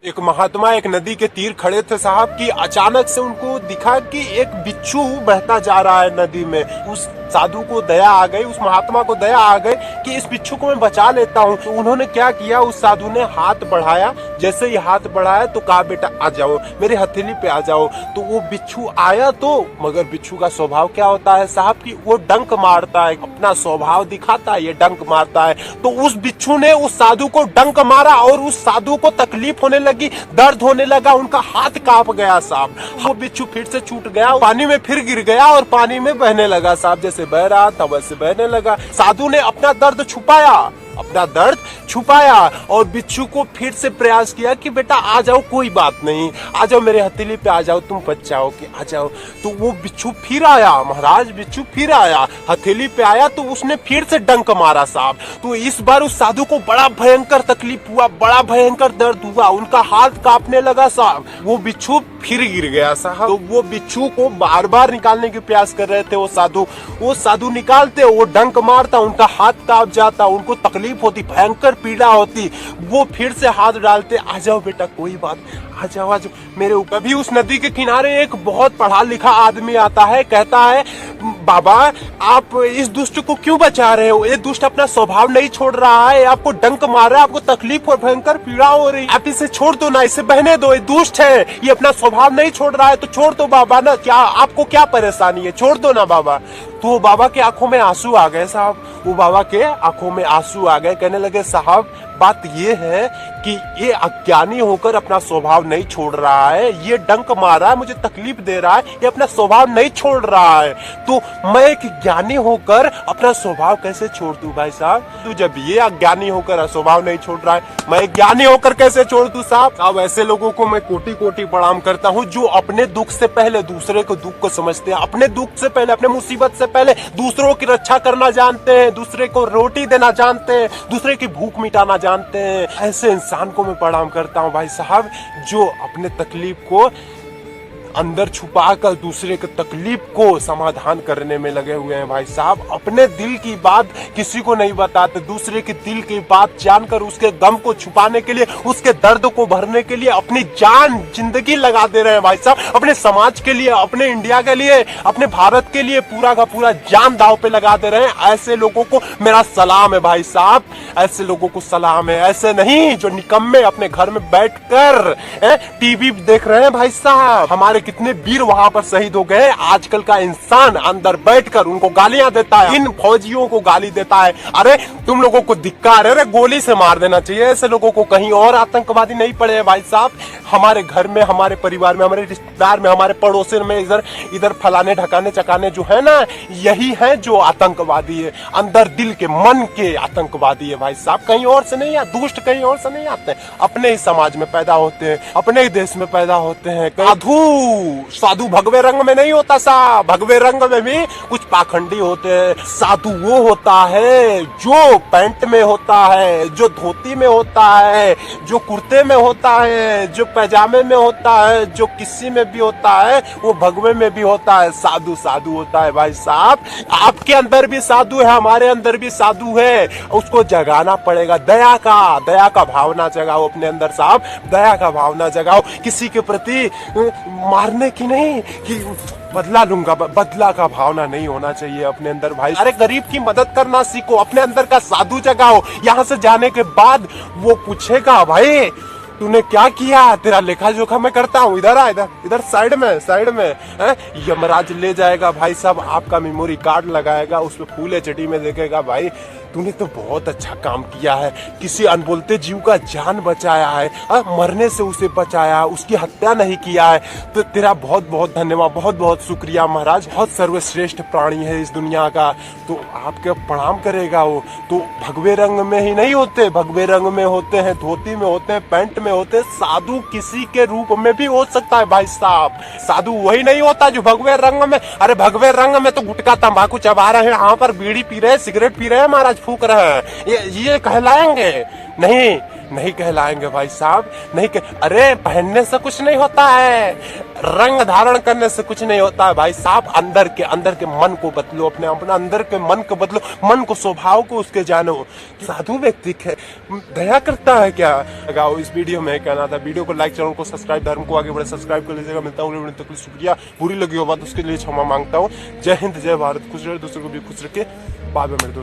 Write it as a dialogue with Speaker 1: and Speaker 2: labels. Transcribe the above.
Speaker 1: एक महात्मा एक नदी के तीर खड़े थे साहब कि अचानक से उनको दिखा कि एक बिच्छू बहता जा रहा है नदी में। उस साधु को दया आ गई, उस महात्मा को दया आ गई कि इस बिच्छू को मैं बचा लेता हूँ। तो उन्होंने क्या किया, उस साधु ने हाथ बढ़ाया। जैसे ही हाथ बढ़ाया तो कहा, बेटा आ जाओ, मेरी हथेली पे आ जाओ। तो वो बिच्छू आया तो, मगर बिच्छू का स्वभाव क्या होता है साहब कि वो डंक मारता है, अपना स्वभाव दिखाता है, ये डंक मारता है। तो उस बिच्छू ने उस साधु को डंक मारा और उस साधु को तकलीफ होने लगी, दर्द होने लगा, उनका हाथ कांप गया साहब। वो बिच्छू फिर से छूट गया, पानी में फिर गिर गया और पानी में बहने लगा साहब। जैसे बह रहा था वैसे बहने लगा। साधु ने अपना दर्द छुपाया और बिच्छू को फिर से प्रयास किया कि बेटा आ जाओ, कोई बात नहीं, आ जाओ मेरे हथेली पे आ जाओ, तुम बच जाओगे, आ जाओ। तो वो बिच्छू फिर आया महाराज, बिच्छू फिर आया, हथेली पे आया तो उसने फिर से डंक मारा साहब। तो इस बार उस साधु को बड़ा भयंकर तकलीफ हुआ, बड़ा भयंकर दर्द हुआ, उनका हाथ कांपने लगा साहब। वो बिच्छू फिर गिर गया साहब। तो वो बिच्छू को बार बार निकालने के प्रयास कर रहे थे वो साधु निकालते, वो डंक मारता, उनका हाथ कांप जाता, उनको तकलीफ होती, भयंकर पीड़ा होती। वो फिर से हाथ डालते, आ जाओ बेटा, कोई बात, आ जाओ मेरे ऊपर। भी उस नदी के किनारे एक बहुत पढ़ा लिखा आदमी आता है, कहता है, बाबा आप इस दुष्ट को क्यों बचा रहे हो? ये दुष्ट अपना स्वभाव नहीं छोड़ रहा है, आपको डंक मार रहा है, आपको तकलीफ और भयंकर पीड़ा हो रही है, आप इसे छोड़ दो ना, इसे बहने दो, ये दुष्ट है, ये अपना स्वभाव नहीं छोड़ रहा है, तो छोड़ दो बाबा ना, क्या आपको क्या परेशानी है, छोड़ दो ना बाबा। तो बाबा के आंखों में आंसू आ गए साहब, वो बाबा के आंखों में आंसू आ गए। कहने लगे, साहब बात ये है कि ये अज्ञानी होकर अपना स्वभाव नहीं छोड़ रहा है, ये डंक मार रहा है, मुझे तकलीफ दे रहा है, ये अपना स्वभाव नहीं छोड़ रहा है, तो मैं एक ज्ञानी होकर अपना स्वभाव कैसे छोड़ दूं भाई साहब? तू जब ये अज्ञानी होकर स्वभाव नहीं छोड़ रहा है, मैं ज्ञानी होकर कैसे छोड़ दूं साहब? अब ऐसे लोगों को मैं कोटि कोटि प्रणाम करता हूँ जो अपने दुख से पहले दूसरे को दुख को समझते हैं, अपने दुख से पहले, अपने मुसीबत से पहले दूसरों की रक्षा करना जानते हैं, दूसरे को रोटी देना जानते हैं, दूसरे की भूख मिटाना जानते हैं। ऐसे इंसान को मैं प्रणाम करता हूँ भाई साहब, जो अपने तकलीफ को अंदर छुपाकर दूसरे के तकलीफ को समाधान करने में लगे हुए हैं भाई साहब। अपने दिल की बात किसी को नहीं बताते, दूसरे के दिल की बात जानकर उसके गम को छुपाने के लिए, उसके दर्द को भरने के लिए अपनी जान जिंदगी लगा दे रहे हैं भाई साहब। अपने समाज के लिए, अपने इंडिया के लिए, अपने भारत के लिए पूरा का पूरा जान दांव पे लगा दे रहे हैं। ऐसे लोगों को मेरा सलाम है भाई साहब, ऐसे लोगों को सलाम है। ऐसे नहीं जो निकम्मे अपने घर में बैठकर टीवी देख रहे हैं भाई साहब। हमारे कितने वीर वहां पर शहीद हो गए। आजकल का इंसान अंदर बैठकर उनको गालियां देता है, इन फौजियों को गाली देता है, अरे तुम लोगों को धिक्कार है, अरे गोली से मार देना चाहिए। ऐसे लोगों को कहीं और आतंकवादी नहीं पड़े हैं भाई साहब। हमारे घर में, हमारे परिवार में, हमारे रिश्तेदार में, हमारे पड़ोसन में इधर फलाने ढकाने चकाने जो है ना, यही है जो आतंकवादी है, अंदर दिल के मन के आतंकवादी है भाई साहब। कहीं और से नहीं आते, दुष्ट कहीं और से नहीं आते, अपने ही समाज में पैदा होते हैं, अपने ही देश में पैदा होते हैं। साधु भगवे रंग में नहीं होता साहब, भगवे रंग में भी कुछ पाखंडी होते हैं। साधु वो होता है जो पैंट में होता है, जो धोती में होता है, जो कुर्ते में होता है, जो पैजामे में होता है, जो किसी में भी होता है, वो भगवे में भी होता है। साधु साधु होता है भाई साहब। आपके अंदर भी साधु है, हमारे अंदर भी साधु है, उसको जगाना पड़ेगा। दया का भावना जगाओ अपने अंदर साहब, दया का भावना जगाओ। किसी के प्रति मारने की नहीं कि बदला लूंगा, बदला का भावना नहीं होना चाहिए अपने अंदर भाई। अरे गरीब की मदद करना सीखो, अपने अंदर का साधु जगाओ। यहाँ से जाने के बाद वो पूछेगा, भाई तूने क्या किया, तेरा लेखा जोखा मैं करता हूँ, इधर आ, इधर साइड में यमराज ले जाएगा भाई साहब, आपका मेमोरी कार्ड लगाएगा, उसमें फूले चटी में देखेगा, भाई तूने तो बहुत अच्छा काम किया है, किसी अनबोलते जीव का जान बचाया है, मरने से उसे बचाया, उसकी हत्या नहीं किया है, तो तेरा बहुत बहुत धन्यवाद, बहुत बहुत शुक्रिया महाराज, बहुत सर्वश्रेष्ठ प्राणी है इस दुनिया का। तो आपके प्रणाम करेगा वो। तो भगवे रंग में ही नहीं होते, भगवे रंग में होते हैं, धोती में होते हैं, पैंट में होते हैं। साधु किसी के रूप में भी हो सकता है भाई साहब। साधु वही नहीं होता जो भगवे रंग में, अरे भगवे रंग में तो गुटखा तंबाकू चबा रहे हैं, यहाँ पर बीड़ी पी रहे हैं, सिगरेट पी रहे हैं महाराज, फूक रहे हैं, ये कहलाएंगे नहीं। नहीं कहलाएंगे भाई साहब, नहीं अरे पहनने से कुछ नहीं होता है, रंग धारण करने से कुछ नहीं होता है भाई साहब। अंदर के मन को बदलो, अपने अपना अंदर के मन को बदलो, मन को, स्वभाव को उसके जानो। साधु व्यक्ति दया करता है क्या? लगाओ इस वीडियो में कहना था। वीडियो को लाइक, चैनल को सब्सक्राइब, धर्म को आगे बढ़े सब्सक्राइब कर लीजिएगा। मिलता हूँ तक के लिए शुक्रिया। बुरी लगी हो बात उसके लिए क्षमा मांगता हूँ। जय हिंद, जय भारत। खुश रहे, दूसरों को भी खुश रखे। बाय बाय मेरे दोस्त।